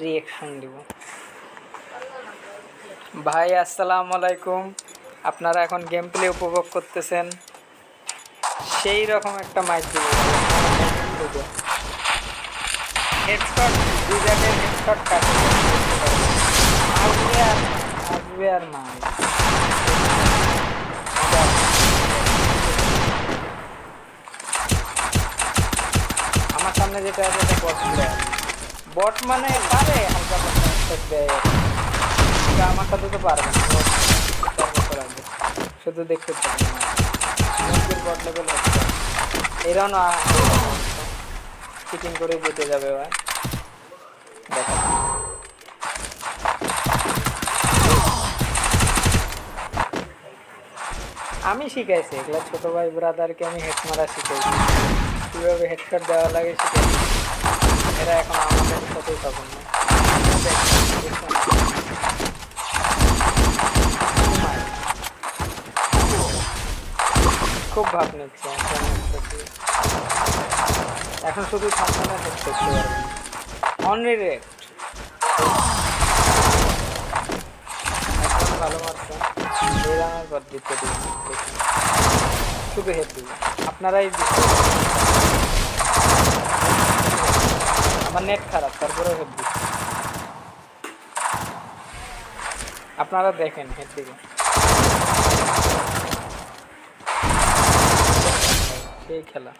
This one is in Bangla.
রিঅ্যাকশন দিব। ভাই আসসালামু আলাইকুম, আপনারা এখন গেম প্লে উপভোগ করতেছেন। সেই রকম একটা মাইক দিব, হেডশট, দুজাটের হেডশট কাটে আসবে আর মাই। আমার সামনে যেটা আছে এটা বট প্লেয়ার। বট মানে পারে হালকা হেডশট দেয়, আমার সাথে তো পারবে না, 4 বছর আগে শুধু দেখতে পারবে না। বট লেভেল হচ্ছে এরাও না, চিটিং করে জিতে যাবে ভাই। দেখো আমি শিখাইছি এগুলা, ছোট ভাই ব্রাদারকে আমি হেড মারা শিখাইছি, কীভাবে হেডশট দেওয়া লাগে শিখাইছি। এরা এখন আমাদের সাথেই পাবেন না। খুব ভাব নিচ্ছে এখন, শুধু সামনে হেড করতে পারবেন অনলি রেড। একদম ভালো মারছে, এই রানের পর দিতে দিন, শুধু হেড দিবেন আপনারাই। আমার নেট খারাপ, তারপরেও হেড দিচ্ছে, আপনারা দেখেন হেড দিকে সেই খেলা।